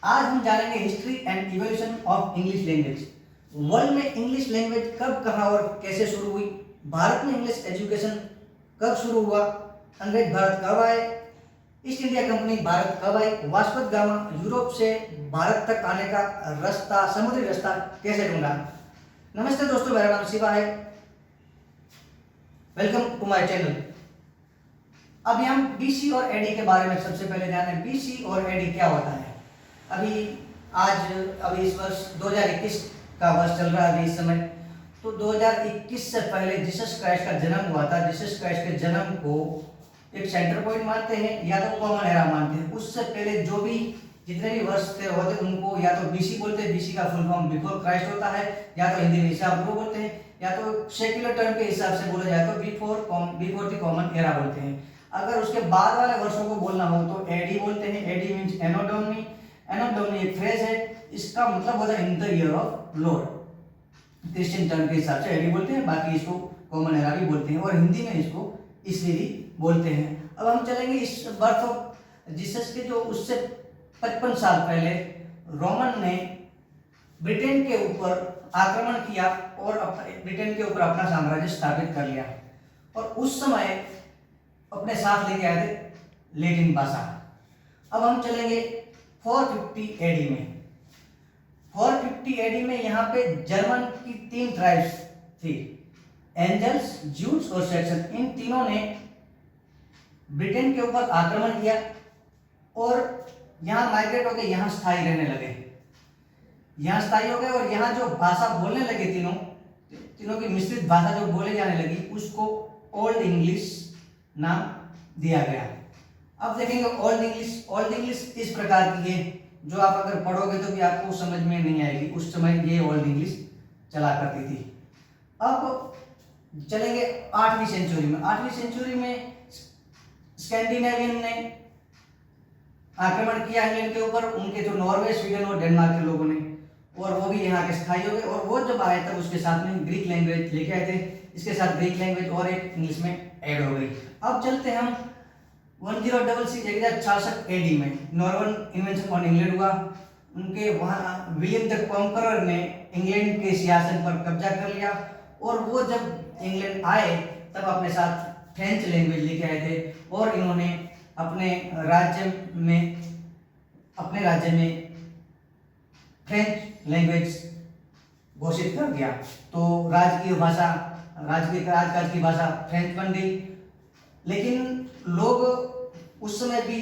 आज हम जानेंगे history and evolution of English language. World में इंग्लिश लैंग्वेज कब, कहाँ और कैसे शुरू हुई, भारत में इंग्लिश एजुकेशन कब शुरू हुआ, अंग्रेज भारत कब आए, ईस्ट इंडिया कंपनी भारत कब आई, वास्को द गामा यूरोप से भारत तक आने का रास्ता, समुद्री रास्ता कैसे ढूंढा। नमस्ते दोस्तों, मेरा नाम शिवा है। Welcome to my channel. अभी हम बीसी और एडी के बारे में सबसे पहले जाने। बीसी और एडी क्या होता है। अभी इस वर्ष 2021 का वर्ष चल रहा है अभी इस समय। तो 2021 से पहले जीसस क्राइस्ट का जन्म हुआ था। जीसस क्राइस्ट के जन्म को एक सेंटर पॉइंट मानते हैं या तो कॉमन एरा मानते हैं। उससे पहले जो भी जितने भी वर्ष थे होते उनको या तो बीसी बोलते हैं, बीसी का फुल फॉर्म बिफोर क्राइस्ट होता है, या तो हिंदी में ईसा पूर्व बोलते हैं, या तो सेक्युलर टर्म के हिसाब से बोला जाए तो बिफोर द कॉमन एरा बोलते हैं। अगर उसके बाद वाले वर्षों को बोलना हो तो एडी बोलते हैं। एडी मींस एनो डोमिनी। एनो डोमिनी एक फ्रेज है, इसका मतलब होता है in the year of Lord. Christian term के हिसाब से एडी बोलते हैं, बाकी इसको कॉमन एरा भी बोलते हैं और हिंदी में इसको ईसवी भी बोलते हैं। अब हम चलेंगे इस बर्थ ऑफ जीसस के जो उससे 55 साल पहले रोमन ने ब्रिटेन के ऊपर आक्रमण किया और ब्रिटेन के ऊपर अपना साम्राज्य स्थापित कर लिया और उस समय अपने साथ लेके आए थे लैटिन भाषा। अब हम चलेंगे 450 एडी में। 450 एडी में यहाँ पे जर्मन की 3 ट्राइब्स थी, एंजल्स, ज्यूस और सैक्सन। इन तीनों ने ब्रिटेन के ऊपर आक्रमण किया और यहाँ माइग्रेट होकर यहाँ स्थायी रहने लगे। यहाँ स्थायी हो गए और यहाँ जो भाषा बोलने लगे तीनों की मिश्रित भाषा जो बोले जाने लगी उसको ओल्ड इंग्लिश नाम दिया गया। अब देखेंगे ओल्ड इंग्लिश इस प्रकार की है जो आप अगर पढ़ोगे तो भी आपको समझ में नहीं आएगी। उस समय ये ओल्ड इंग्लिश चला करती थी। अब चलेंगे 8वीं सेंचुरी में। 8वीं सेंचुरी में स्कैंडिनेवियन ने आक्रमण किया इंग्लैंड के ऊपर, उनके जो नॉर्वे, स्वीडन और डेनमार्क के लोगों ने, और वो भी यहाँ के स्थायी हो गए। और वो जब आए तब उसके साथ में ग्रीक लैंग्वेज लेके आए थे। इसके साथ ग्रीक लैंग्वेज और एक इंग्लिश में ऐड हो गई। अब चलते हैं हम 1066 एडी में। नॉर्मन इन्वेंशन ऑन इंग्लैंड हुआ। उनके वहाँ विलियम द कॉन्करर ने इंग्लैंड के सिंहासन पर कब्जा कर लिया और वो जब इंग्लैंड आए तब अपने साथ फ्रेंच लैंग्वेज लेके आए थे और इन्होंने अपने राज्य में फ्रेंच लैंग्वेज घोषित कर दिया। तो राजकाज की भाषा फ्रेंच बन गई। लेकिन लोग उस समय भी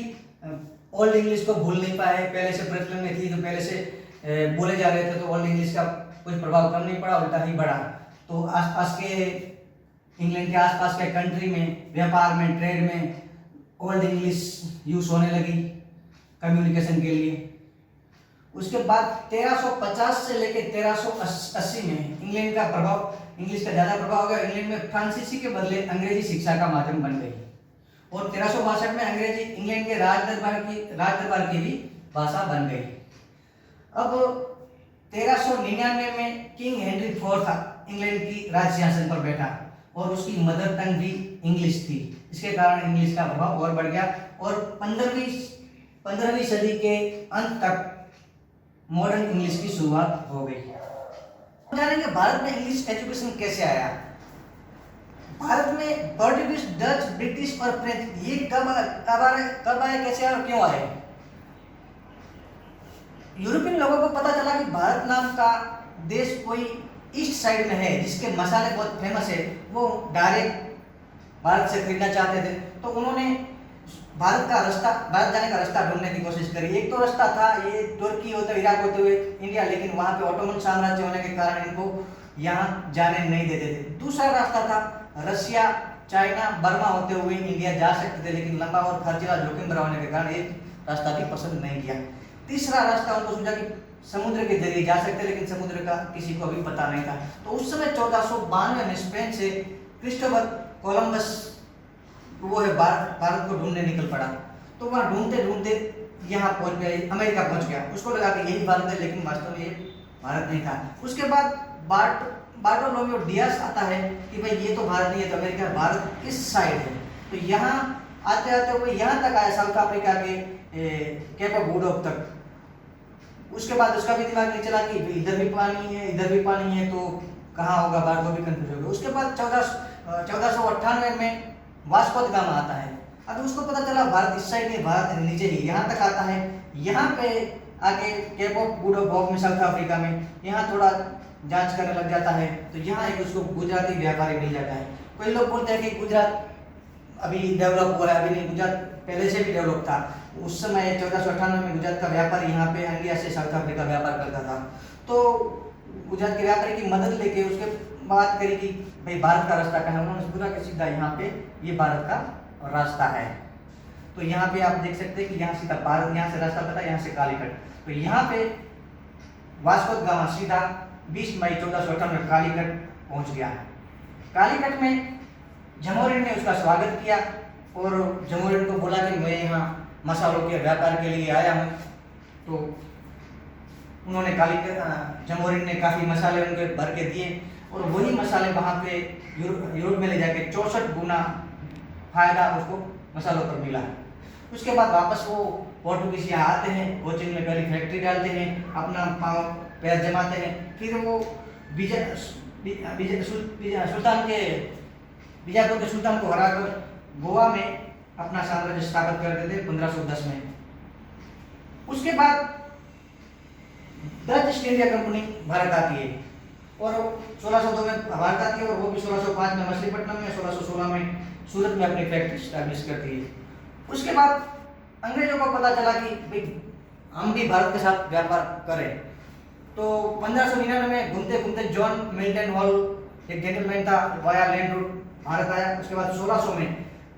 ओल्ड इंग्लिश को भूल नहीं पाए। पहले से प्रचलन में थी तो पहले से बोले जा रहे थे, तो ओल्ड इंग्लिश का कुछ प्रभाव कम नहीं पड़ा, उल्टा ही बढ़ा। तो आसपास के इंग्लैंड के आसपास के कंट्री में, व्यापार में, ट्रेड में ओल्ड इंग्लिश यूज होने लगी कम्युनिकेशन के लिए। उसके बाद 1350 से लेकर 1380 में इंग्लैंड का ज़्यादा प्रभाव हो गया। इंग्लैंड में फ्रांसीसी के बदले अंग्रेजी शिक्षा का माध्यम बन गई और 1362 में अंग्रेजी इंग्लैंड के राजदरबार की भी भाषा बन गई। अब 1399 में किंग हेनरी IV इंग्लैंड की राज सिंहासन पर बैठा और उसकी मदर टंग भी इंग्लिश थी। इसके कारण इंग्लिश का प्रभाव और बढ़ गया और 15वीं सदी के अंत तक मॉडर्न इंग्लिश की शुरुआत हो गई। जानेंगे भारत में इंग्लिश एजुकेशन कैसे आया। भारत में पोर्टुगीज, डच, ब्रिटिश और फ्रेंच ये कब आए, कैसे आए और क्यों आए। यूरोपियन लोगों को पता चला कि भारत नाम का देश कोई ईस्ट साइड में है जिसके मसाले बहुत फेमस है, वो डायरेक्ट भारत से खरीदना चाहते थे। तो उन्होंने भारत जाने का रास्ता ढूंढने की कोशिश करी। एक तो रास्ता था ये तुर्की होते इराक होते हुए इंडिया, लेकिन वहाँ पे ऑटोमन साम्राज्य होने के कारण इनको यहाँ जाने नहीं देते थे। दूसरा रास्ता था रशिया, चाइना, बर्मा होते हुए इंडिया जा सकते थे, लेकिन लंबा और खर्चीला जोखिम भरा होने के कारण ये रास्ता भी पसंद नहीं किया। तीसरा रास्ता उनको सोचा कि समुद्र के जरिए जा सकते, लेकिन समुद्र का किसी को भी पता नहीं था। तो उस समय 1492 में स्पेन से क्रिस्टोफर कोलंबस वो है भारत को ढूंढने निकल पड़ा। तो वहाँ ढूंढते यहाँ पहुंच गया, अमेरिका पहुंच गया। उसको लगा कि यही भारत है, लेकिन वास्तव में ये भारत नहीं था। उसके बाद बार्टोलोमेओ डियास आता है कि भाई ये तो भारत नहीं है, तो अमेरिका, भारत किस साइड है। तो यहाँ आते आते वो यहाँ तक आया, साउथ अफ्रीका के केप ऑफ गुड होप तक। उसके बाद उसका भी दिमाग नहीं चला कि इधर भी पानी है इधर भी पानी है, तो कहाँ होगा भारत, वो भी कंफ्यूज हो गया। उसके बाद 1498 में वास्को द गामा आता है। अब उसको पता चला भारत इस साइड नहीं, भारत नीचे ही, यहाँ तक आता है। यहाँ पे आके केप ऑफ गुड होप में साउथ अफ्रीका में यहाँ थोड़ा जांच करने लग जाता है, तो यहाँ एक उसको गुजराती व्यापारी मिल जाता है। कोई लोग बोलते हैं कि गुजरात अभी डेवलप हुआ है, अभी नहीं, गुजरात पहले से भी डेवलप था। उस समय 1498 में गुजरात का व्यापारी यहाँ पे इंडिया से साउथ अफ्रीका व्यापार करता था। तो गुजरात के व्यापारी की मदद लेके उसके बात करी कि भाई भारत का रास्ता कहाँ है, उन्होंने पूरा के सीधा यहाँ पे ये भारत का रास्ता है। तो यहाँ पे आप देख सकते हैं कि यहाँ सीधा भारत, यहाँ से रास्ता पता है, यहाँ से कालीकट। तो यहाँ पे वास्को द गामा सीधा 20 मई 1498 में कालीकट पहुंच गया। कालीकट में जमोरिन ने उसका स्वागत किया और जमोरिन को बोला कि मैं यहाँ मसालों के व्यापार के लिए आया हूँ। तो उन्होंने जमोरिन ने काफ़ी मसाले उनके भर के दिए और वही मसाले वहाँ पे यूरोप में ले जाके 64 गुना फायदा उसको मसालों पर मिला। उसके बाद वापस वो पोर्टुगीज यहाँ आते हैं, कोचिन में पहली फैक्ट्री डालते हैं, अपना पाँव पैर जमाते हैं। फिर वो बीजापुर के सुल्तान को हराकर गोवा में अपना साम्राज्य स्थापित कर देते 1510 में। उसके बाद Dutch east India company Bharat आती है और 1602 में भारत आती है और वो भी 1605 में मछलीपट्टनम में, 1616 में सूरत में अपनी फैक्ट्री स्टैब्लिश करती है। उसके बाद अंग्रेजों को पता चला कि भाई हम भी भारत के साथ व्यापार करें। तो 1599 में घूमते घूमते जॉन मिल्टन हॉल एक जेंटलमैन था, वाया लैंड रूट भारत आया। उसके बाद 1600 में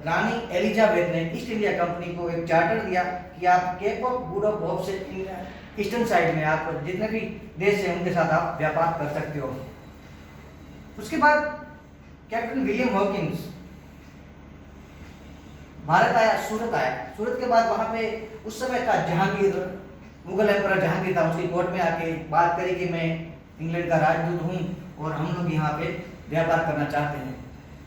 रानी एलिजाबेथ ने ईस्ट इंडिया कंपनी को एक चार्टर दिया कि आप केप ऑफ गुड होप से ईस्टर्न साइड में आप जितने भी देश हैं उनके साथ आप व्यापार कर सकते हो। उसके बाद कैप्टन विलियम हॉकिंस भारत आया, सूरत आया। सूरत के बाद वहाँ पे उस समय का जहांगीर, मुगल एम्परर जहांगीर था, उसकी कोर्ट में आके बात करी कि मैं इंग्लैंड का राजदूत हूँ और हम लोग यहाँ पे व्यापार करना चाहते हैं।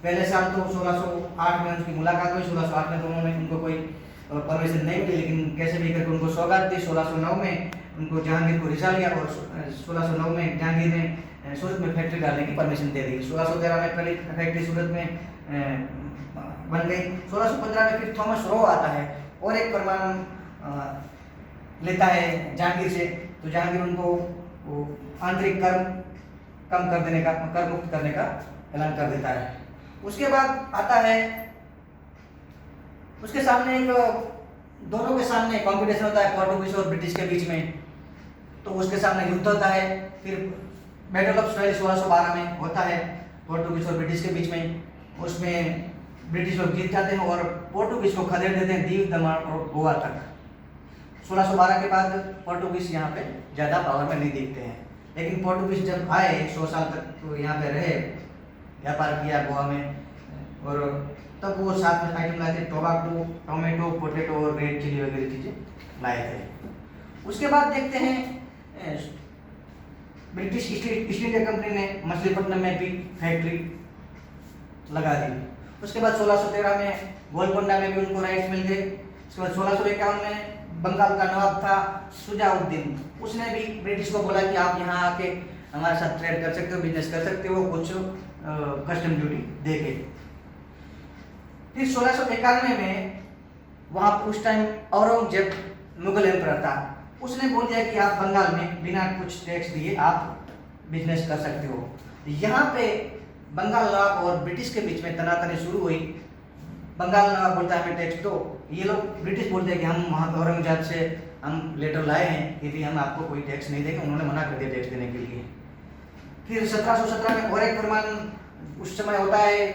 पहले साल तो 1608 में उनकी मुलाकात हुई। 1608 में तो उन्होंने उनको कोई परमिशन नहीं मिली, लेकिन कैसे भी करके उनको सौगात दी। 1609 में उनको जहांगीर को रिसा लिया और 1609 में जहांगीर ने सूरत में फैक्ट्री डालने की परमिशन दे दी। 1613 में पहली फैक्ट्री सूरत में बन गई। 1615 में फिर थॉमस रो आता है और एक फरमान लेता है जहांगीर से। तो जहांगीर उनको आंतरिक कर कम कर देने का, कर मुक्त करने का ऐलान कर देता है। उसके बाद आता है, उसके सामने एक, दोनों के सामने कंपटीशन होता है पोर्टुगीज और ब्रिटिश के बीच में। तो उसके सामने युद्ध होता है। फिर बैटल ऑफ स्वेल 1612 में होता है पोर्टुगीज और ब्रिटिश के बीच में। उसमें ब्रिटिश लोग जीत जाते हैं और पोर्टुगीज को खदेड़ देते हैं दीव, दमन और गोवा तक। 1612 के बाद पोर्टुगीज यहाँ पे ज़्यादा पावर में नहीं दिखते हैं, लेकिन पोर्टुगीज जब आए 100 साल तक तो यहाँ पे रहे, व्यापार किया गोवा में। और तब वो साथ में आइटम लाए थे, टोमेटो, पोटैटो और रेड चिली वगैरह चीज़ें लाए थे। उसके बाद देखते हैं ब्रिटिश ईस्ट इंडिया कंपनी ने मछलीपट्टनम में भी फैक्ट्री लगा दी। उसके बाद 1613 में गोलकोंडा में भी उनको राइट्स मिल गए। उसके बाद 1651 में बंगाल का नवाब था शुजाउद्दीन, उसने भी ब्रिटिश को बोला कि आप यहाँ आके हमारे साथ ट्रेड कर सकते हो, बिजनेस कर सकते हो, कुछ कस्टम ड्यूटी दे के। फिर 1691 में वहाँ उस टाइम औरंगजेब मुगल एम्परर था, उसने बोल दिया कि आप बंगाल में बिना कुछ टैक्स दिए आप बिजनेस कर सकते हो। यहाँ पे बंगाल नवाब और ब्रिटिश के बीच में तनातनी शुरू हुई। बंगाल नवाब बोलता है हमें टैक्स दो, ये लोग ब्रिटिश बोलते हैं कि हम वहाँ पे औरंगजेब से हम लेटर लाए हैं कि भी हम आपको कोई टैक्स नहीं देंगे, उन्होंने मना कर दिया टैक्स देने के लिए। फिर 1717 में और एक फरमान उस समय होता है,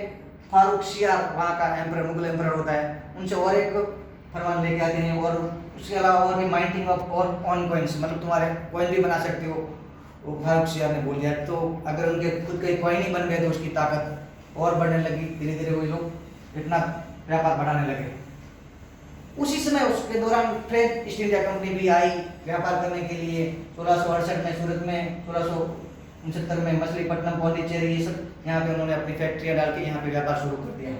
फारूक शियार वहाँ का एम्परर, मुगल एम्परर होता है, उनसे और एक फरमान लेके आते हैं। और उसके अलावा और भी माइंटिंग ऑफ और ऑन कॉइन्स, मतलब तुम्हारे कॉइन भी बना सकते हो, वो फारूक शियार ने बोल दिया। तो अगर उनके खुद के कॉइन ही बन गए तो उसकी ताकत और बढ़ने लगी, धीरे धीरे वही लोग इतना व्यापार बढ़ाने लगे। उसी समय उसके दौरान फ्रेंच ईस्ट इंडिया कंपनी भी आई व्यापार करने के लिए। 1668 में सूरत में, 1669 में मछलीपट्टनम, पौंडीचेरी, ये सब यहाँ पे उन्होंने अपनी फैक्ट्रियाँ डाल के यहाँ पे व्यापार शुरू कर दिया।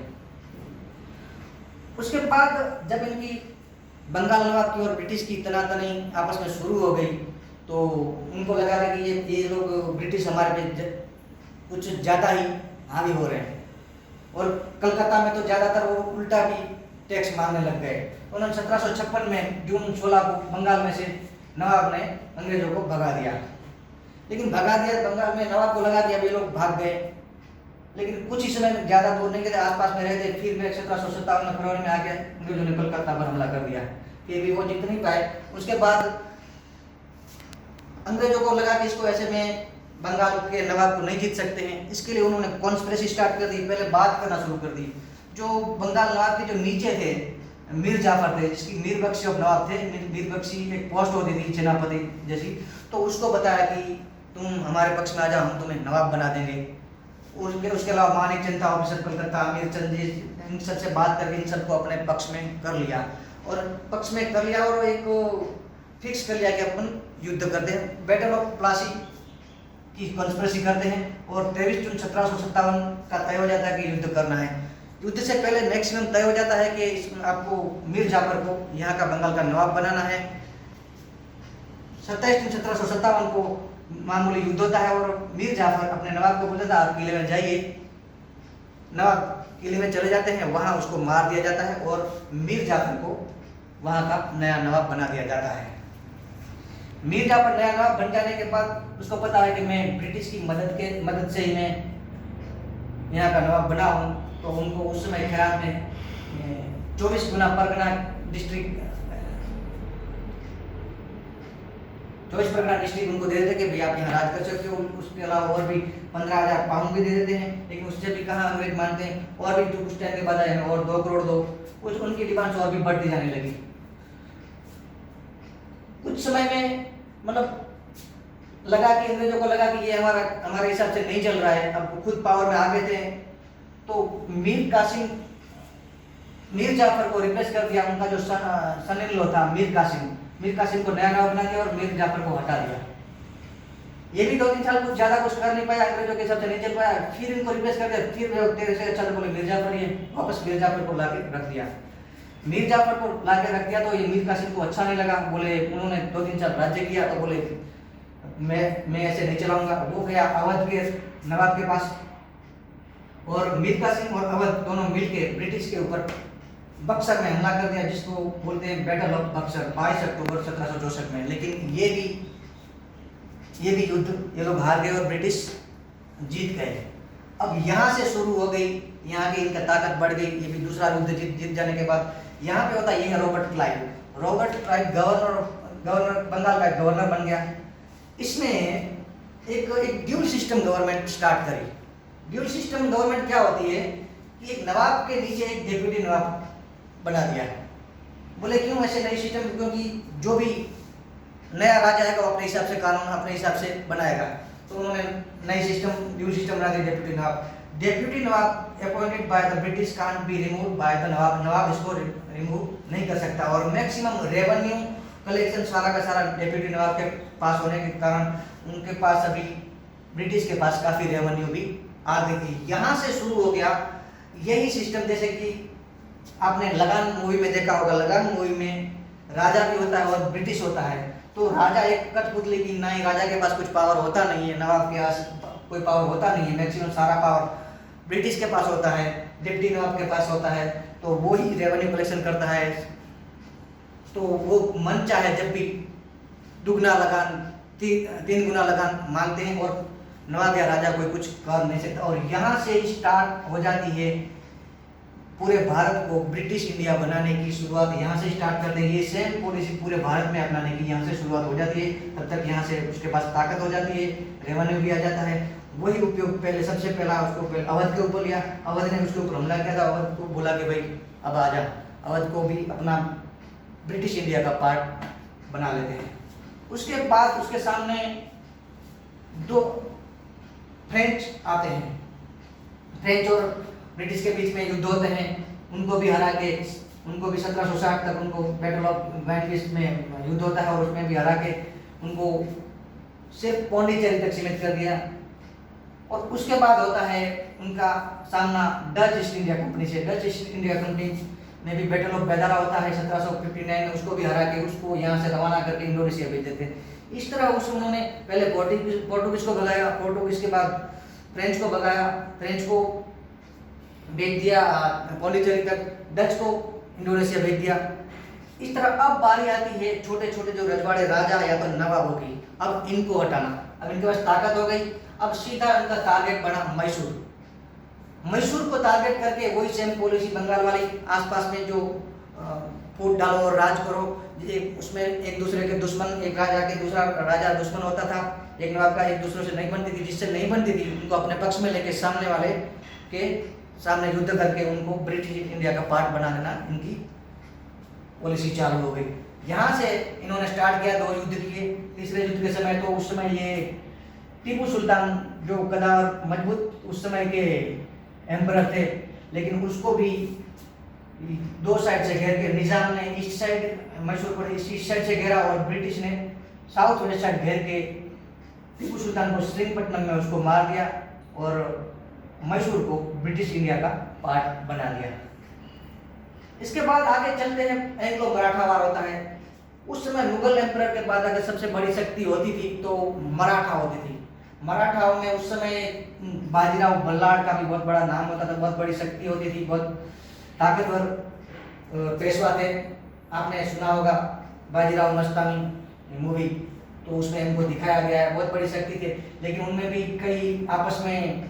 उसके बाद जब इनकी बंगाल नवाब की और ब्रिटिश की तनातनी आपस में शुरू हो गई तो उनको लगा था कि ये लोग ब्रिटिश हमारे पे कुछ ज़्यादा ही हावी हो रहे हैं, और कलकत्ता में तो ज़्यादातर वो उल्टा भी टैक्स मांगने लग गए। उन्होंने 1756 में जून 16 को बंगाल में से नवाब ने अंग्रेजों को भगा दिया। लेकिन भगा दिया बंगाल में, नवाब को लगा दिया ये लोग भाग गए, लेकिन कुछ ही समय में, ज़्यादा दूर नहीं गए, आसपास में रहते। फिर में 1757 में फरवरी में आके अंग्रेजों ने कलकत्ता पर हमला कर दिया। फिर भी वो जीत नहीं पाए। उसके बाद अंग्रेजों को लगा कि इसको ऐसे में बंगाल के नवाब को नहीं जीत सकते हैं, इसके लिए उन्होंने कॉन्स्पिरेसी स्टार्ट कर दी। पहले बात करना शुरू कर दी। जो बंगाल नवाब के जो नीचे थे मीर जाफर थे, जिसकी मीर बख्शी ऑफ नवाब थे, मीर बख्शी एक पोस्ट होती थी सेनापति जैसी, तो उसको बताया कि तुम हमारे पक्ष में आ जाओ, हम तुम्हें नवाब बना देंगे। उसके अलावा मानिक चंद था ऑफिसर कलकत्ता, अमीर चंद जी, इन सबसे बात करके इन सबको अपने पक्ष में कर लिया, और पक्ष में कर लिया और एक फिक्स कर लिया कि अपन युद्ध करते हैं। बैटल ऑफ प्लासी की कॉन्स्पिरेसी करते हैं और 23 जून 1757 का तय हो जाता है कि युद्ध करना है। युद्ध से पहले मैक्सिमम तय हो जाता है कि इसमें आपको मीर जाफर को यहाँ का बंगाल का नवाब बनाना है। 27 जून 1757 को मामूली युद्ध होता है और मीर जाफर अपने नवाब को बोलता था आप किले में जाइए। नवाब किले में चले जाते हैं, वहाँ उसको मार दिया जाता है और मीर जाफर को वहाँ का नया नवाब बना दिया जाता है। मीर जाफर नया नवाब बन जाने के बाद उसको पता है कि मैं ब्रिटिश की मदद से ही मैं यहाँ का नवाब बना हूँ, तो उनको उस समय ख्याल में 24 गुना परगना डिस्ट्रिक्ट उनको दे देते कि भाई आप यहाँ राज कर सकते हो। उसके अलावा और भी 15,000 पाउंड भी दे देते हैं, लेकिन उससे भी कहाँ अंग्रेज मानते हैं, और भी कुछ टाइम के बाद आए और 2 करोड़ दो, कुछ उनकी डिमांड्स और भी बढ़ती जाने लगी। कुछ समय में मतलब लगा कि अंग्रेजों को लगा कि ये हमारे हिसाब से नहीं चल रहा है, अब खुद पावर में आ गए थे, तो मीर जाफर को रिप्लेस कर दिया। उनका जो सन इन लॉ था मीर कासिम को नया नवाब बना दिया और मीर जाफर को हटा दिया। ये भी 2-3 साल कुछ ज्यादा कुछ कर नहीं पाया, अंग्रेजों के हिसाब से नहीं चल पाया, फिर इनको रिप्लेस कर दिया। फिर तेरे से अच्छा तो बोले मीर जाफर, ये वापस मीर जाफर को लाके रख दिया। मीर जाफर को लाके रख दिया तो ये मीर कासिम को अच्छा नहीं लगा। बोले उन्होंने 2-3 साल राज्य किया तो बोले मैं ऐसे नहीं चलाऊंगा। वो गया अवध के नवाब के पास, और मीर कासिम और अवध दोनों मिलके ब्रिटिश के ऊपर बक्सर में हमला कर दिया, जिसको बोलते हैं बैटल ऑफ बक्सर, 22 अक्टूबर 1764 में। लेकिन ये भी युद्ध ये लोग हार गए और ब्रिटिश जीत गए। अब यहाँ से शुरू हो गई, यहाँ की इनका ताकत बढ़ गई। ये भी दूसरा युद्ध जीत जाने के बाद यहाँ पे होता है, ये है रॉबर्ट क्लाइव गवर्नर बंगाल का गवर्नर बन गया। इसने एक ड्यूल सिस्टम गवर्नमेंट स्टार्ट करी। ड्यूल सिस्टम गवर्नमेंट क्या होती है कि एक नवाब के नीचे एक डेप्यूटी नवाब बना दिया। बोले क्यों ऐसे नई सिस्टम, क्योंकि जो भी नया राजा है वो अपने हिसाब से कानून अपने हिसाब से बनाएगा, तो उन्होंने नई सिस्टम ड्यूल सिस्टम बना दिया। Deputy Nawab appointed by the British can't be removed by the Nawab इसको रिमूव नहीं कर सकता। और मैक्सिमम रेवेन्यू कलेक्शन सारा का सारा डेप्यूटी नवाब के पास होने के कारण उनके पास अभी ब्रिटिश के पास काफ़ी रेवेन्यू भी आ गई थी। यहाँ से शुरू हो गया यही सिस्टम। जैसे कि आपने लगान मूवी में देखा होगा, लगान मूवी में राजा भी होता है और ब्रिटिश होता है। तो राजा एक कठपुतली की नहीं, राजा के पास कुछ पावर होता नहीं है, नवाब के पास कोई पावर होता नहीं है। मैक्सिमम सारा पावर ब्रिटिश के पास होता है, डिप्टी नवाब के पास होता है, तो वो ही रेवेन्यू कलेक्शन करता है। तो वो मन चाहे जब भी दुगना लगान 3 गुना लगान मांगते हैं और नवाब या राजा कोई कुछ कर नहीं सकता। और यहाँ से ही स्टार्ट हो जाती है पूरे भारत को ब्रिटिश इंडिया बनाने की शुरुआत। यहाँ से स्टार्ट करते हैं, ये सेम पॉलिसी पूरे भारत में अपनाने की यहाँ से शुरुआत हो जाती है। तब तक यहाँ से उसके पास ताकत हो जाती है, रेवेन्यू भी आ जाता है। वही उपयोग पहले सबसे पहला उसको अवध के ऊपर लिया, अवध ने उसके ऊपर हमला किया था। अवध को बोला कि भाई अब आ जा, अवध को भी अपना ब्रिटिश इंडिया का पार्ट बना लेते हैं। उसके बाद उसके सामने 2 फ्रेंच आते हैं, फ्रेंच और ब्रिटिश के बीच में युद्ध होते हैं। उनको भी हरा के, उनको भी 1760 तक उनको बैटल ऑफ वेंटिस में युद्ध होता है और उसमें भी हरा के उनको सिर्फ पौंडीचेरी तक सीमित कर दिया। और उसके बाद होता है उनका सामना डच ईस्ट इंडिया कंपनी से। डच ईस्ट इंडिया कंपनी में भी बैटल ऑफ बेदारा होता है 1759 में, उसको भी हरा के उसको यहाँ से रवाना करके इंडोनेशिया भेज देते हैं। इस तरह उन्होंने पहले पोर्टुगीज को भगाया, पोर्टुगीज के बाद फ्रेंच को भगाया, फ्रेंच को भेज दिया पौंडीचेरी तक, डच को इंडोनेशिया भेज दिया। इस तरह अब बारी आती है छोटे छोटे जो रजवाड़े राजा या तो नवाबों की, अब इनको हटाना। अब इनके पास ताकत हो गई, अब सीधा इनका टारगेट बना मैसूर। मैसूर को टारगेट करके वही सेम पॉलिसी बंगाल वाली, आसपास में जो फूट डालो और राज करो, उसमें एक दूसरे के दुश्मन, एक राजा के दूसरा राजा दुश्मन होता था, एक नवाब का एक दूसरे से नहीं बनती थी, जिससे नहीं बनती थी उनको अपने पक्ष में लेके सामने वाले के सामने युद्ध करके उनको ब्रिटिश इंडिया का पार्ट बना देना, इनकी पॉलिसी चालू हो गई। यहाँ से इन्होंने स्टार्ट किया, 2 युद्ध किए। तीसरे युद्ध के समय तो उस समय ये टीपू सुल्तान जो कदा और मजबूत उस समय के एम्परर थे, लेकिन उसको भी 2 साइड से घेर के निजाम ने ईस्ट साइड मैसूर को ईस्ट साइड से घेरा और ब्रिटिश ने साउथ वेस्ट साइड घेर के टीपू सुल्तान को श्रीरंगपट्टनम में उसको मार दिया और मैसूर को ब्रिटिश इंडिया का पार्ट बना दिया। इसके बाद आगे चलते हैं, एंग्लो मराठा वार होता है। उस समय मुगल एम्परर के बाद अगर सबसे बड़ी शक्ति होती थी तो मराठा होती थी। मराठाओं में उस समय बाजीराव बल्लाड़ का भी बहुत बड़ा नाम होता था, बहुत बड़ी शक्ति होती थी, बहुत ताकतवर पेशवा थे। आपने सुना होगा बाजीराव मस्तानी मूवी, तो उसमें इनको दिखाया गया है, बहुत बड़ी शक्ति थे, लेकिन उनमें भी कई आपस में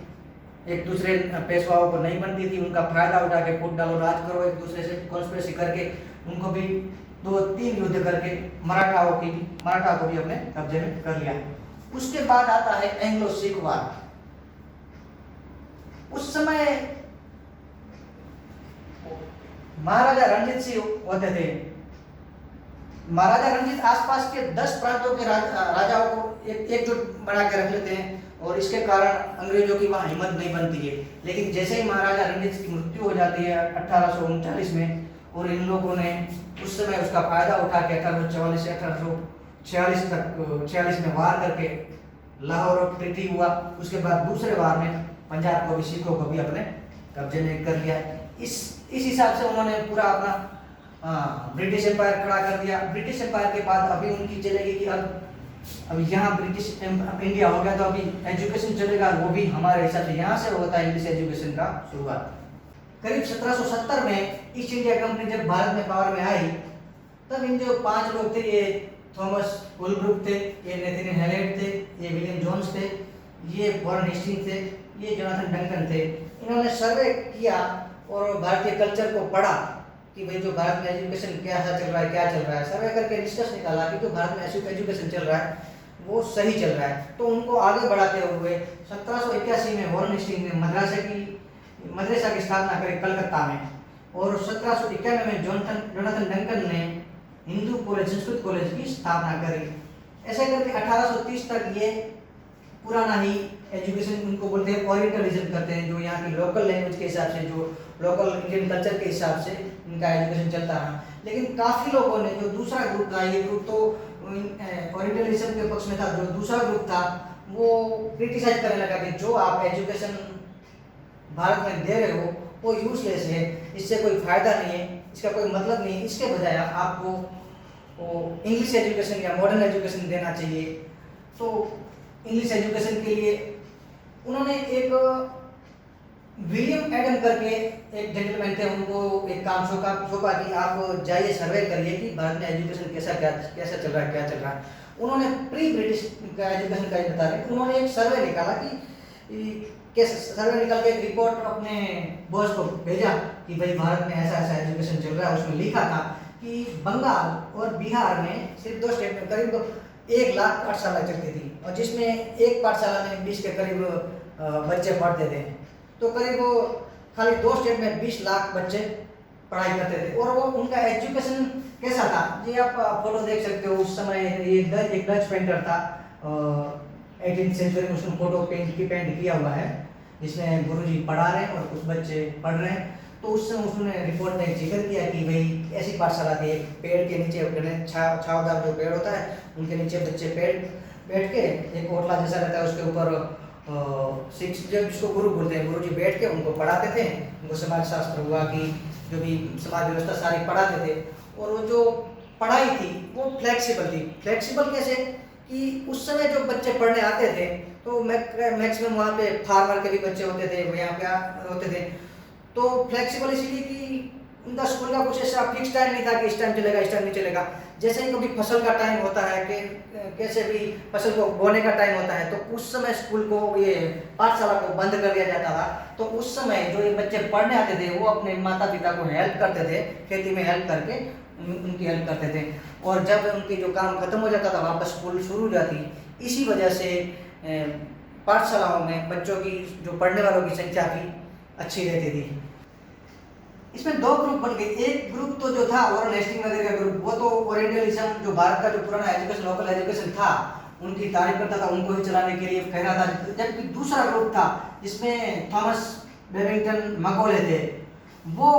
एक दूसरे पेशवाओं को नहीं बनती थी, उनका फायदा उठा के फूट डालो राज करो, एक दूसरे से कॉन्स्पिरेसी करके उनको भी 2-3 युद्ध करके मराठा को भी अपने कब्जे में कर लिया। उसके बाद आता है एंग्लो सिख वार। उस समय महाराजा रणजीत सिंह होते थे। महाराजा रणजीत आसपास के 10 प्रांतों के राजाओं को एकजुट बना के रख लेते हैं और इसके कारण अंग्रेजों की वहां हिम्मत नहीं बनती है। लेकिन जैसे ही महाराजा रणजीत की मृत्यु हो जाती है 1839 में, और इन लोगों ने उस समय उसका फायदा उठा के 1844 से 1846 में वार करके लाहौर ट्रीटी हुआ। उसके बाद दूसरे वार में पंजाब को भी, सिखों को भी अपने कब्जे में कर लिया। इस हिसाब से उन्होंने पूरा अपना ब्रिटिश एम्पायर खड़ा कर दिया। ब्रिटिश एम्पायर के बाद अभी उनकी चलेगी कि अब यहाँ ब्रिटिश इंडिया हो गया तो अभी एजुकेशन चलेगा, वो भी हमारे हिसाब से यहाँ से होता है इंग्लिश एजुकेशन का शुरुआत। करीब 1770 में ईस्ट इंडिया कंपनी जब भारत में पावर में आई, तब इन जो 5 लोग थे, ये थॉमस वुलब्रुक थे, ये नेथनियल हेलेट थे, ये विलियम जोन्स थे, ये वॉरेन हेस्टिंग्स थे, ये जोनाथन डंकन थे। इन्होंने सर्वे किया और भारतीय कल्चर को पढ़ा कि भाई जो भारत में एजुकेशन कैसा चल रहा है, क्या चल रहा है। सर्वे करके निष्कर्ष निकाला कि जो भारत में एजुकेशन चल रहा है वो सही चल रहा है। तो उनको आगे बढ़ाते हुए 1781 में वॉरेन हेस्टिंग्स ने मदरसा की स्थापना करी कलकत्ता में, और 1791 में जोनाथन डंकन ने हिंदू कॉलेज, संस्कृत कॉलेज की स्थापना करी। ऐसे करके 1830 तक ये पुराना ही एजुकेशन, उनको बोलते हैं ओरिएंटलिज्म करते हैं, जो यहाँ की लोकल लैंग्वेज के हिसाब से, जो लोकल इंडियन कल्चर के हिसाब से इनका एजुकेशन चलता रहा। लेकिन काफ़ी लोगों ने, जो दूसरा ग्रुप था, ये ग्रुप तो ओरिएंटलिज्म के पक्ष में था, जो दूसरा ग्रुप था वो क्रिटिसाइज करने लगा कि जो आप एजुकेशन भारत में दे रहे हो वो यूजलेस है, इससे कोई फायदा नहीं है, इसका कोई मतलब नहीं है, इसके बजाय आपको इंग्लिश एजुकेशन या मॉडर्न एजुकेशन देना चाहिए। तो इंग्लिश एजुकेशन के लिए उन्होंने एक विलियम एडम करके एक जेंटलमैन थे, उनको एक काम सौंपा कि आप जाइए सर्वे करिए कि भारत में एजुकेशन कैसा चल रहा है, क्या चल रहा है। उन्होंने प्री ब्रिटिश का एजुकेशन का बता रहे, उन्होंने एक सर्वे निकाला कि सर्वे निकाल के एक रिपोर्ट अपने बॉस को भेजा कि भाई भारत में ऐसा ऐसा एजुकेशन चल रहा है। उसमें लिखा था कि बंगाल और बिहार में सिर्फ 2 स्टेट में करीब 1 लाख पाठशाला चलती थी, और जिसमें एक पाठशाला में 20 के करीब बच्चे पढ़ते थे। तो करीब खाली 2 स्टेट में 20 लाख बच्चे पढ़ाई करते थे। और वो उनका एजुकेशन कैसा था, ये आप फोटो देख सकते हो। उस समय ये एक डच पेंटर था, 18th सेंचुरी में उसने फोटो पेंट किया हुआ है, जिसमें गुरुजी पढ़ा रहे हैं और कुछ बच्चे पढ़ रहे हैं। तो उस समय उसने रिपोर्ट में जिक्र किया कि भाई ऐसी पाठशाला थी, एक पेड़ के नीचे छावदार जो पेड़ होता है उनके नीचे बच्चे बैठ के, एक ओटला जैसा रहता है उसके ऊपर शिक्षक जिसको गुरु बोलते हैं, गुरुजी बैठ के उनको पढ़ाते थे। उनको समाज शास्त्र हुआ कि जो भी समाज व्यवस्था सारी पढ़ाते थे। और वो जो पढ़ाई थी वो फ्लेक्सिबल थी। फ्लेक्सिबल कैसे कि उस समय जो बच्चे पढ़ने आते थे तो मैक्सिमम वहाँ पे फार्मर के भी बच्चे होते थे, यहाँ पे होते थे। तो फ्लेक्सिबल इसलिए कि उनका स्कूल का कुछ ऐसा फिक्स टाइम नहीं था कि इस टाइम चलेगा इस टाइम नहीं चलेगा। जैसे ही कभी फसल का टाइम होता है कि कैसे भी फसल को बोने का टाइम होता है तो उस समय स्कूल को ये पाठशाला को बंद कर दिया जाता था। तो उस समय जो ये बच्चे पढ़ने आते थे वो अपने माता पिता को हेल्प करते थे, खेती में हेल्प करके उनकी हेल्प करते थे। और जब उनकी जो काम खत्म हो जाता था वापस स्कूल शुरू हो जाती। इसी वजह से पाठशालाओं में बच्चों की जो पढ़ने वालों की संख्या भी अच्छी रहती थी। इसमें दो ग्रुप बन गए। एक ग्रुप तो जो था वॉरेन हेस्टिंग्स वगैरह का ग्रुप, वो तो ओरिएंटलिज्म जो भारत का जो पुराना एजुकेशन लोकल एजुकेशन था उनकी तारीफ करता था, उनको ही चलाने के लिए कह रहा था। जबकि दूसरा ग्रुप था जिसमें थॉमस बेबिंगटन मकौले थे, वो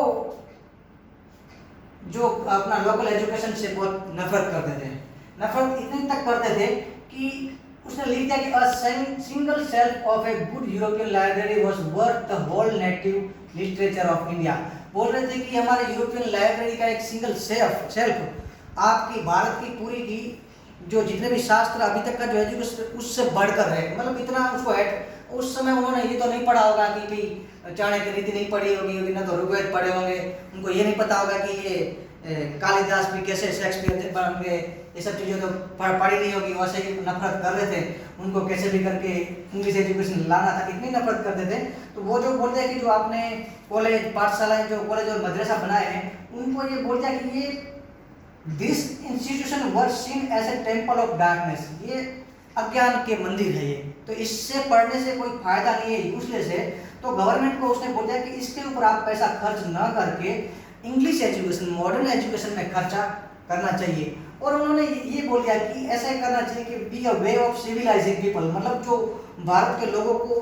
जो अपना लोकल एजुकेशन से बहुत नफरत करते थे। नफरत इतनी तक करते थे कि उसने लिख दिया कि a single shelf of a good European library was worth the whole native literature of India. बोल रहे थे कि हमारे यूरोपियन लाइब्रेरी का एक सिंगल शेल्फ आपकी भारत की पूरी की जो जितने भी शास्त्र अभी तक का जो एजुकेशन उससे बढ़कर है। मतलब इतना उसको है। उस समय उन्होंने ये तो नहीं पढ़ा होगा कि भाई चाणक्य नीति नहीं पढ़ी होगी, ना तो ऋग्वेद पढ़े होंगे। उनको ये नहीं पता होगा कि ये कालिदास भी कैसे शेक्सपियर बन गए, ये सब चीज़ें तो पढ़ी नहीं होगी। वैसे ही नफरत कर रहे थे, उनको कैसे भी करके इंग्लिश एजुकेशन लाना था, इतनी नफरत करते थे। तो वो जो बोलते हैं कि जो आपने कॉलेज पाठशालाएं जो कॉलेज और मदरसा बनाए हैं, उनको ये बोलते हैं कि ये this institution were seen as a temple of darkness, ये अज्ञान के मंदिर है ये, तो इससे पढ़ने से कोई फायदा नहीं है, यूजलेस है। तो गवर्नमेंट को उसने बोल दिया कि इसके ऊपर आप पैसा खर्च ना करके इंग्लिश एजुकेशन मॉडर्न एजुकेशन में खर्चा करना चाहिए। और उन्होंने ये बोल दिया कि ऐसा ही करना चाहिए कि be a way of civilising people, मतलब जो भारत के लोगों को,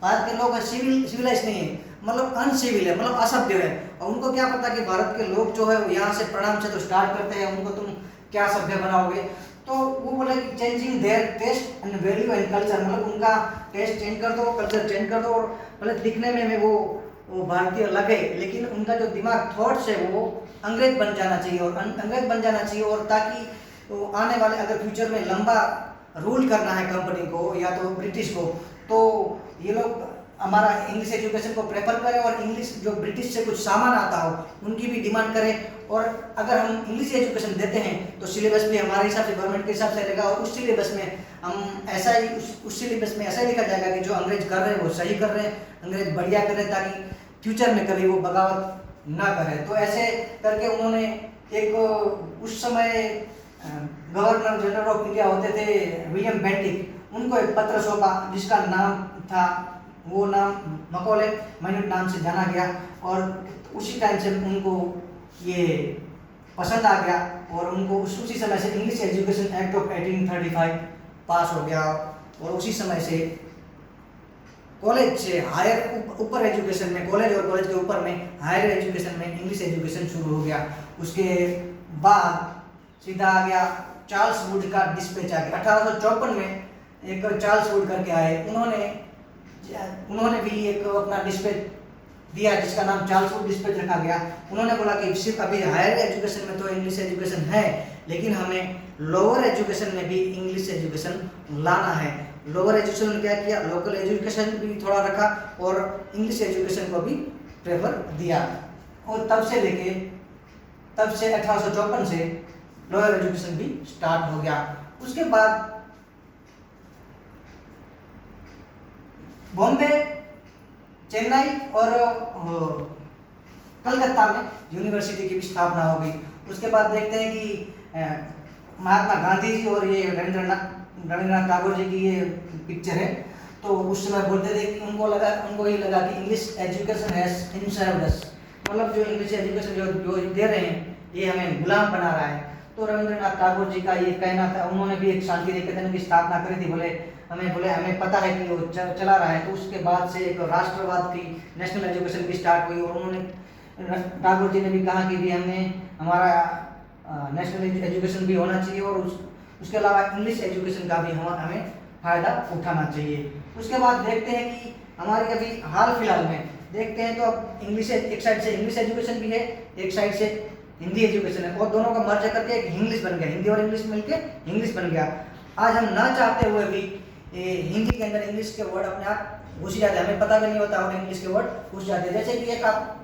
भारत के लोग सिविलाइज नहीं है, मतलब अनसिविल है, मतलब असभ्य है। और उनको क्या पता कि भारत के लोग जो है यहाँ से प्रणाम से तो स्टार्ट करते हैं, उनको तुम क्या सभ्य बनाओगे। तो वो बोले कि changing their taste and value and culture, मतलब उनका टेस्ट चेंज कर दो, कल्चर चेंज कर दो। और भले दिखने में वो भारतीय लगे, लेकिन उनका जो दिमाग थॉट्स है वो अंग्रेज बन जाना चाहिए। और अंग्रेज बन जाना चाहिए, और ताकि तो आने वाले अगर फ्यूचर में लंबा रूल करना है कंपनी को या तो ब्रिटिश को, तो ये लोग हमारा इंग्लिश एजुकेशन को प्रेफर करें और इंग्लिश जो ब्रिटिश से कुछ सामान आता हो उनकी भी डिमांड करें। और अगर हम इंग्लिश एजुकेशन देते हैं तो सिलेबस भी हमारे हिसाब से गवर्नमेंट के हिसाब से रहेगा, और उस सिलेबस में हम ऐसा ही उस सिलेबस में ऐसा ही लिखा जाएगा कि जो अंग्रेज कर रहे हैं वो सही कर रहे हैं, अंग्रेज बढ़िया कर रहे हैं, ताकि फ्यूचर में कभी वो बगावत ना करें। तो ऐसे करके उन्होंने एक उस समय गवर्नर जनरल ऑफ इंडिया होते थे विलियम बेंटिक, उनको एक पत्र सौंपा जिसका नाम था, वो नाम मकौले माइन्यूट नाम से जाना गया। और उसी टाइम से उनको ये पसंद आ गया और उनको उसी समय से इंग्लिश एजुकेशन एक्ट ऑफ 1835 पास हो गया। और उसी समय से कॉलेज से हायर ऊपर एजुकेशन में, कॉलेज और कॉलेज के ऊपर में हायर एजुकेशन में इंग्लिश एजुकेशन शुरू हो गया। उसके बाद सीधा आ गया चार्ल्स वुड का डिस्पैच आ गया। 1854 में एक चार्ल्स वुड करके आए, उन्होंने भी एक अपना डिस्पैच दिया जिसका नाम चार्ल्स वुड डिस्पैच रखा गया। उन्होंने बोला कि सिर्फ अभी हायर एजुकेशन में तो इंग्लिश एजुकेशन है, लेकिन हमें लोअर एजुकेशन में भी इंग्लिश एजुकेशन लाना है। लोअर एजुकेशन में क्या किया, लोकल एजुकेशन भी थोड़ा रखा और इंग्लिश एजुकेशन को भी प्रेफर दिया। और तब से 1854 से लोअर एजुकेशन भी स्टार्ट हो गया। उसके बाद बॉम्बे, चेन्नई और कलकत्ता में यूनिवर्सिटी की भी स्थापना हो गई। उसके बाद देखते हैं कि महात्मा गांधी जी और ये रविंद्रनाथ टैगोर जी की ये पिक्चर है। तो उस समय बोलते थे कि उनको ये लगा कि इंग्लिश एजुकेशन हैज इनसर्व्ड अस, मतलब जो इंग्लिश एजुकेशन जो दे रहे हैं ये हमें गुलाम बना रहा है। तो रविंद्रनाथ टैगोर जी का ये कहना था, उन्होंने भी एक शांति निकेतन की स्थापना करी थी। बोले हमें पता है कि वो चला रहा है। तो उसके बाद से एक राष्ट्रवाद की नेशनल एजुकेशन भी स्टार्ट हुई। और उन्होंने टैगोर जी ने भी कहा कि भी हमें हमारा नेशनल एजुकेशन भी होना चाहिए और उसके अलावा इंग्लिश एजुकेशन का भी हमें फ़ायदा उठाना चाहिए। उसके बाद देखते हैं कि हमारे अभी हाल फिलहाल में देखते हैं तो अब इंग्लिश, एक साइड से इंग्लिश एजुकेशन भी है, एक साइड से हिंदी एजुकेशन है, और दोनों का मर्ज करके एक इंग्लिश बन गया, हिंदी और इंग्लिश मिलके इंग्लिश बन गया। आज हम ना चाहते हुए भी हिंदी के अंदर इंग्लिश के वर्ड अपने आप घुस जाते हैं, हमें पता भी नहीं होता और इंग्लिश के वर्ड घुस जाते हैं। जैसे कि एक आप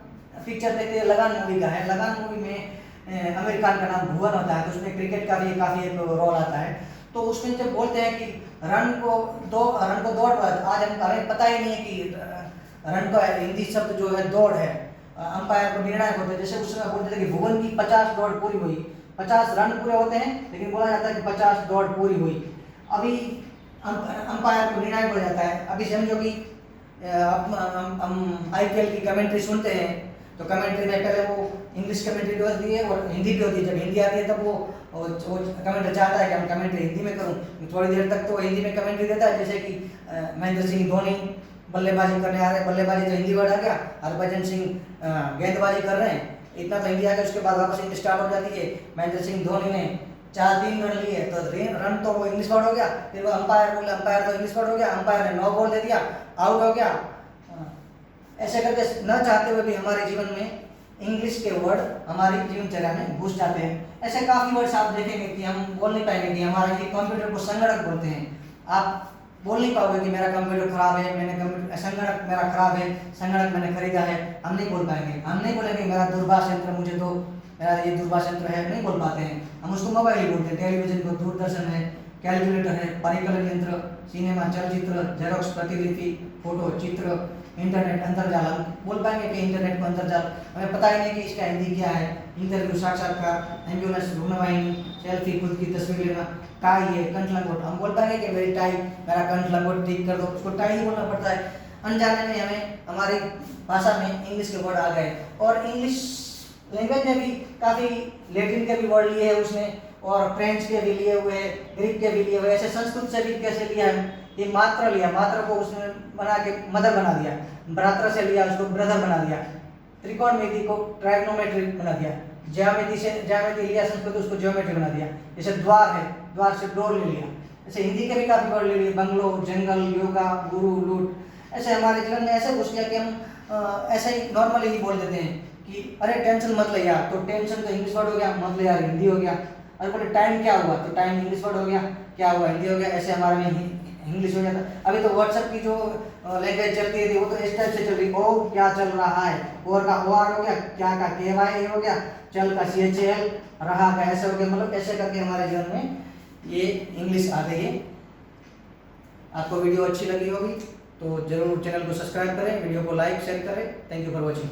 पिक्चर देखते हैं, लगान मूवी का है, लगान मूवी में आमिर खान का नाम भुवन होता है, तो उसमें क्रिकेट का भी काफ़ी एक रोल आता है। तो उसमें जब बोलते हैं कि रन को दौड़, आज हमें पता ही नहीं है कि रन का हिंदी शब्द जो है दौड़ है, अंपायर को निर्णायक होते हैं। जैसे उस समय बोलते थे कि भुवन की 50 दौड़ पूरी हुई, 50 रन पूरे होते हैं, लेकिन बोला जाता है कि 50 दौड़ पूरी हुई। अभी अंपायर को निर्णायक हो जाता है। अभी समझो कि हम IPL की कमेंट्री सुनते हैं, तो कमेंट्री में पहले वो इंग्लिश कमेंट्री भी होती है और हिंदी भी होती है। जब हिंदी आती है तब वो कमेंट्री चाहता है कि हम कमेंट्री हिंदी में करूं, थोड़ी देर तक तो हिंदी में कमेंट्री देता है। जैसे कि महेंद्र सिंह धोनी बल्लेबाजी करने आ रहे हैं, बल्लेबाजी तो हिंदी वर्ड आ गया, हरभजन सिंह गेंदबाजी कर रहे हैं, इतना तो हिंदी आ गया। उसके बाद वापस इंग्लिश स्टार्ट हो जाती है। महेंद्र सिंह धोनी ने 4-3 रन लिए तो रन तो वो इंग्लिश वर्ड हो गया, फिर वो अंपायर बोले, अंपायर तो इंग्लिश वर्ड हो गया, अंपायर ने 9 बॉल दे दिया, आउट हो गया। ऐसे करके न चाहते हुए भी हमारे जीवन में इंग्लिश के वर्ड हमारी जीवनचर्या में घुस जाते हैं। ऐसे काफ़ी वर्ड्स आप देखेंगे कि हम बोल नहीं पाएंगे कि हमारे ये कंप्यूटर को संगणक बोलते हैं। आप बोल नहीं पाओगे कि मेरा कंप्यूटर खराब है, संगणक मेरा खराब है, संगणक मैंने खरीदा है, हम नहीं बोल पाएंगे। हम नहीं बोलेंगे मेरा दूरभाष यंत्र, मुझे तो मेरा ये दूरभाष यंत्र है, नहीं बोल पाते हैं। हम उसको मोबाइल ही बोलते हैं। टेलीविजन को दूरदर्शन है, कैलकुलेटर है, परिकलन यंत्र, सिनेमा, चलचित्र, जेरोक्स, प्रतिलिपि, फोटो, चित्र, इंटरनेट, अंतरजाल। हम बोल पाएंगे कि इंटरनेट को अंतरजाल, हमें पता ही नहीं कि इसका हिंदी क्या है। इंटरव्यू, साक्षात्कार, एम्बुलेंस, रूमवाहिनी, सेल्फी, खुद की तस्वीर लेना, टाई है, कंठ लंगोट, हम बोल पाएंगे कि मेरी टाई, मेरा कंठ लंगोट ठीक कर दो, उसको टाई ही बोलना पड़ता है। अनजाने में हमें हमारी भाषा में इंग्लिश के वर्ड आ गए। और इंग्लिश लैंग्वेज में भी काफ़ी लैटिन के भी वर्ड लिए हैं उसने, और फ्रेंच के भी लिए हुए, ग्रीक के भी लिए हुए। ऐसे संस्कृत से भी कैसे लिया है, ये मात्रा लिया, मात्रा को उसने बना के मदर बना दिया, भ्रातृ से लिया उसको ब्रदर बना दिया, त्रिकोणमिति को ट्राइगोनोमेट्री बना दिया, ज्यामिति लिया संस्कृत, उसको ज्योमेट्री बना दिया। जैसे द्वार है, द्वार से डोर ले लिया। ऐसे हिंदी के भी काफ़ी वर्ड ले लिए, बंगलो, जंगल, योगा, गुरु, लूट। ऐसे हमारे जीवन में ऐसे घुस गया कि हम ऐसे ही नॉर्मली ही बोल देते हैं कि अरे टेंशन मत ले यार, तो टेंशन तो इंग्लिश वर्ड हो गया, मत ले यार हिंदी हो गया। अरे बोले टाइम क्या हुआ, तो टाइम इंग्लिश वर्ड हो गया, क्या हुआ हिंदी हो गया। ऐसे हमारे में इंग्लिश हो जाता। अभी तो व्हाट्सएप की जो लैंग्वेज चलती है वो तो इस टाइप से चल रही, ओ क्या चल रहा है, और का OR हो गया, क्या का KY हो गया, चल का CHAL, रहा का ऐसे हो गया। मतलब ऐसे करके हमारे जीवन में ये इंग्लिश आ गई है। आपको वीडियो अच्छी लगी होगी तो जरूर चैनल को सब्सक्राइब करें, वीडियो को लाइक शेयर करें। Thank you for watching.